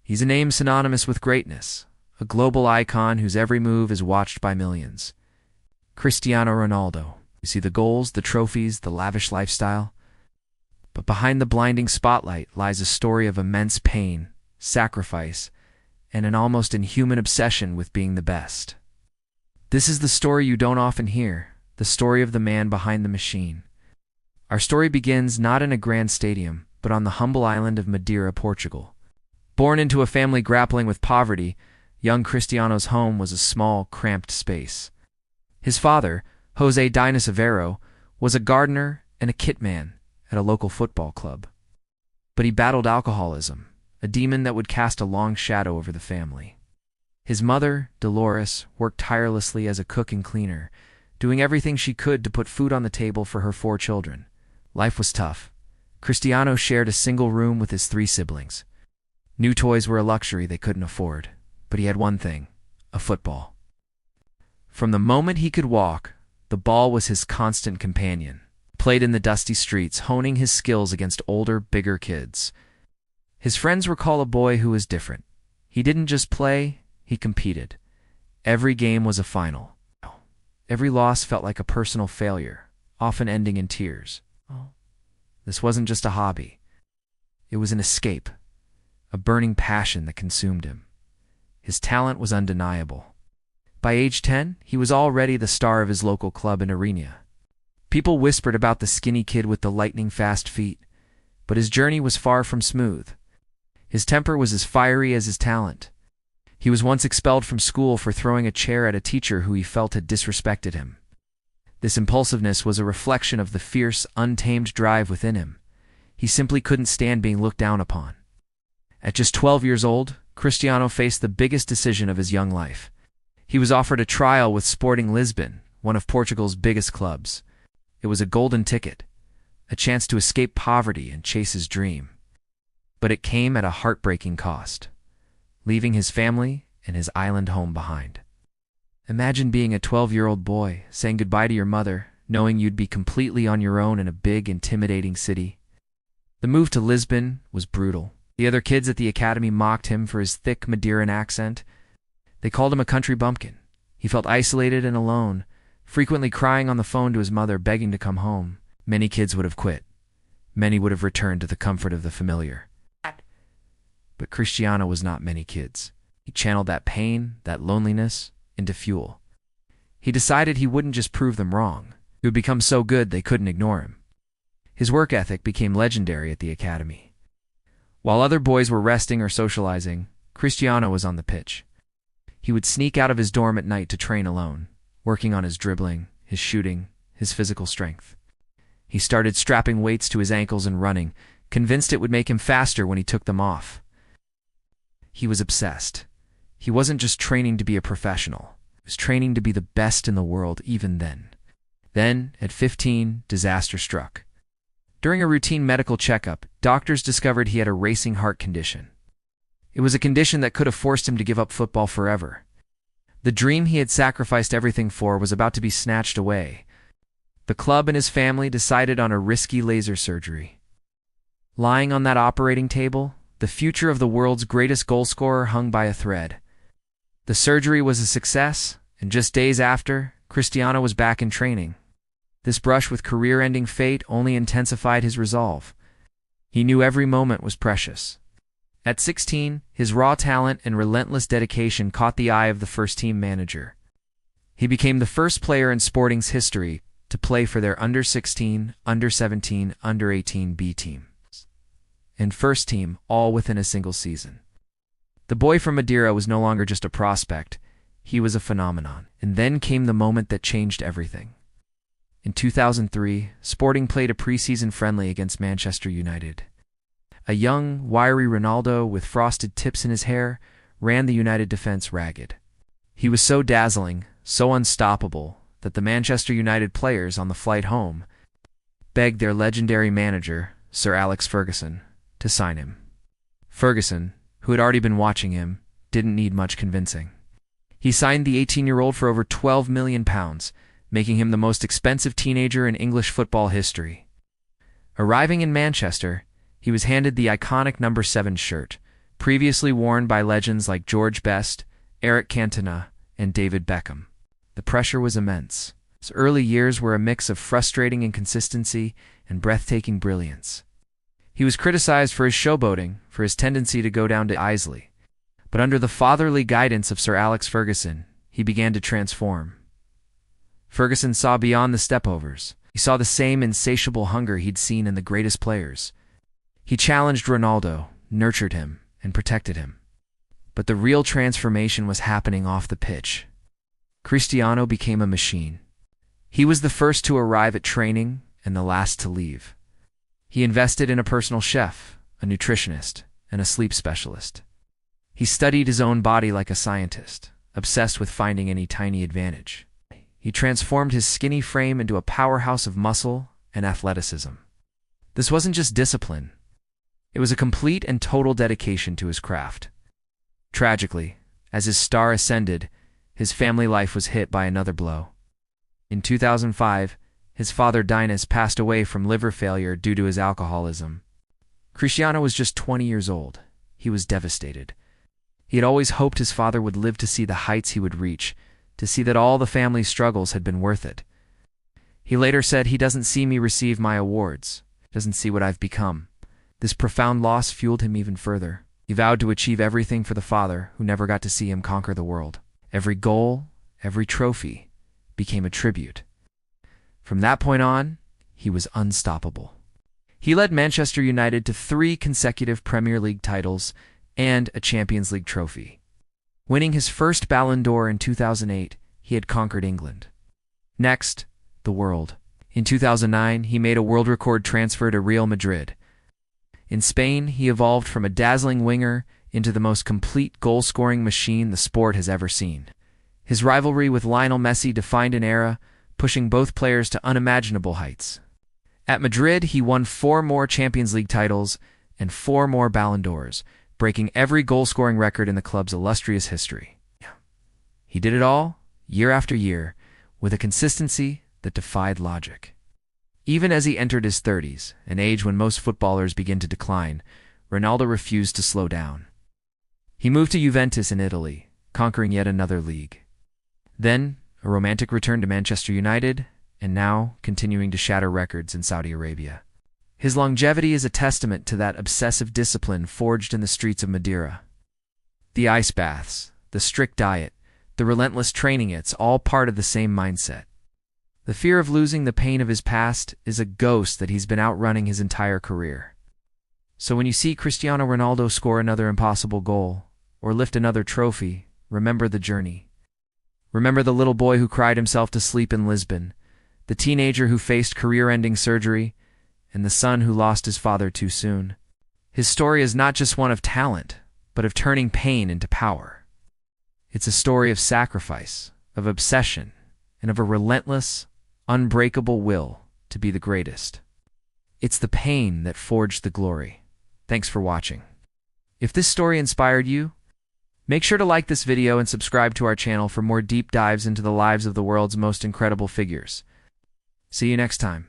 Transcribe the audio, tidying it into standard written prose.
He's a name synonymous with greatness, a global icon whose every move is watched by millions. Cristiano Ronaldo. You see the goals, the trophies, the lavish lifestyle. But behind the blinding spotlight lies a story of immense pain, sacrifice, and an almost inhuman obsession with being the best. This is the story you don't often hear, the story of the man behind the machine. Our story begins not in a grand stadium, but on the humble island of Madeira, Portugal. Born into a family grappling with poverty, young Cristiano's home was a small, cramped space. His father, José Dinas Aveiro, was a gardener and a kit man at a local football club. But he battled alcoholism, a demon that would cast a long shadow over the family. His mother, Dolores, worked tirelessly as a cook and cleaner, doing everything she could to put food on the table for her 4 children. Life was tough. Cristiano shared a single room with his 3 siblings. New toys were a luxury they couldn't afford, but he had one thing: a football. From the moment he could walk, the ball was his constant companion. Played in the dusty streets, honing his skills against older, bigger kids. His friends recall a boy who was different. He didn't just play, he competed. Every game was a final. Every loss felt like a personal failure, often ending in tears. This wasn't just a hobby. It was an escape, a burning passion that consumed him. His talent was undeniable. By age 10, he was already the star of his local club in arena. People whispered about the skinny kid with the lightning-fast feet, but his journey was far from smooth. His temper was as fiery as his talent. He was once expelled from school for throwing a chair at a teacher who he felt had disrespected him. This impulsiveness was a reflection of the fierce, untamed drive within him. He simply couldn't stand being looked down upon. At just 12 years old, Cristiano faced the biggest decision of his young life. He was offered a trial with Sporting Lisbon, one of Portugal's biggest clubs. It was a golden ticket, a chance to escape poverty and chase his dream. But it came at a heartbreaking cost, leaving his family and his island home behind. Imagine being a 12-year-old boy, saying goodbye to your mother, knowing you'd be completely on your own in a big, intimidating city. The move to Lisbon was brutal. The other kids at the academy mocked him for his thick Madeiran accent. They called him a country bumpkin. He felt isolated and alone, frequently crying on the phone to his mother, begging to come home. Many kids would have quit. Many would have returned to the comfort of the familiar. But Cristiano was not many kids. He channeled that pain, that loneliness, into fuel. He decided he wouldn't just prove them wrong. He would become so good they couldn't ignore him. His work ethic became legendary at the academy. While other boys were resting or socializing, Cristiano was on the pitch. He would sneak out of his dorm at night to train alone, working on his dribbling, his shooting, his physical strength. He started strapping weights to his ankles and running, convinced it would make him faster when he took them off. He was obsessed. He wasn't just training to be a professional. He was training to be the best in the world even then. Then, at 15, disaster struck. During a routine medical checkup, doctors discovered he had a racing heart condition. It was a condition that could have forced him to give up football forever. The dream he had sacrificed everything for was about to be snatched away. The club and his family decided on a risky laser surgery. Lying on that operating table, the future of the world's greatest goal scorer hung by a thread. The surgery was a success, and just days after, Cristiano was back in training. This brush with career-ending fate only intensified his resolve. He knew every moment was precious. At 16, his raw talent and relentless dedication caught the eye of the first-team manager. He became the first player in Sporting's history to play for their under-16, under-17, under-18 B teams, and first team, all within a single season. The boy from Madeira was no longer just a prospect, he was a phenomenon. And then came the moment that changed everything. In 2003, Sporting played a preseason friendly against Manchester United. A young, wiry Ronaldo with frosted tips in his hair ran the United defense ragged. He was so dazzling, so unstoppable, that the Manchester United players on the flight home begged their legendary manager, Sir Alex Ferguson, to sign him. Ferguson, who had already been watching him, didn't need much convincing. He signed the 18-year-old for over £12 million, making him the most expensive teenager in English football history. Arriving in Manchester, he was handed the iconic number 7 shirt, previously worn by legends like George Best, Eric Cantona, and David Beckham. The pressure was immense. His early years were a mix of frustrating inconsistency and breathtaking brilliance. He was criticized for his showboating, for his tendency to go down to easily. But under the fatherly guidance of Sir Alex Ferguson, he began to transform. Ferguson saw beyond the stepovers. He saw the same insatiable hunger he'd seen in the greatest players. He challenged Ronaldo, nurtured him, and protected him. But the real transformation was happening off the pitch. Cristiano became a machine. He was the first to arrive at training and the last to leave. He invested in a personal chef, a nutritionist, and a sleep specialist. He studied his own body like a scientist, obsessed with finding any tiny advantage. He transformed his skinny frame into a powerhouse of muscle and athleticism. This wasn't just discipline. It was a complete and total dedication to his craft. Tragically, as his star ascended, his family life was hit by another blow. In 2005, his father Dinas passed away from liver failure due to his alcoholism. Cristiano was just 20 years old. He was devastated. He had always hoped his father would live to see the heights he would reach, to see that all the family's struggles had been worth it. He later said, "He doesn't see me receive my awards, doesn't see what I've become." This profound loss fueled him even further. He vowed to achieve everything for the father who never got to see him conquer the world. Every goal, every trophy, became a tribute. From that point on, he was unstoppable. He led Manchester United to 3 consecutive Premier League titles and a Champions League trophy. Winning his first Ballon d'Or in 2008, he had conquered England. Next, the world. In 2009, he made a world record transfer to Real Madrid. In Spain, he evolved from a dazzling winger into the most complete goal-scoring machine the sport has ever seen. His rivalry with Lionel Messi defined an era, pushing both players to unimaginable heights. At Madrid, he won 4 more Champions League titles and 4 more Ballon d'Ors, breaking every goal-scoring record in the club's illustrious history. He did it all, year after year, with a consistency that defied logic. Even as he entered his 30s, an age when most footballers begin to decline, Ronaldo refused to slow down. He moved to Juventus in Italy, conquering yet another league. Then, a romantic return to Manchester United, and now continuing to shatter records in Saudi Arabia. His longevity is a testament to that obsessive discipline forged in the streets of Madeira. The ice baths, the strict diet, the relentless training, it's all part of the same mindset. The fear of losing the pain of his past is a ghost that he's been outrunning his entire career. So when you see Cristiano Ronaldo score another impossible goal, or lift another trophy, remember the journey. Remember the little boy who cried himself to sleep in Lisbon, the teenager who faced career-ending surgery, and the son who lost his father too soon. His story is not just one of talent, but of turning pain into power. It's a story of sacrifice, of obsession, and of a relentless, unbreakable will to be the greatest. It's the pain that forged the glory. Thanks for watching. If this story inspired you, make sure to like this video and subscribe to our channel for more deep dives into the lives of the world's most incredible figures. See you next time.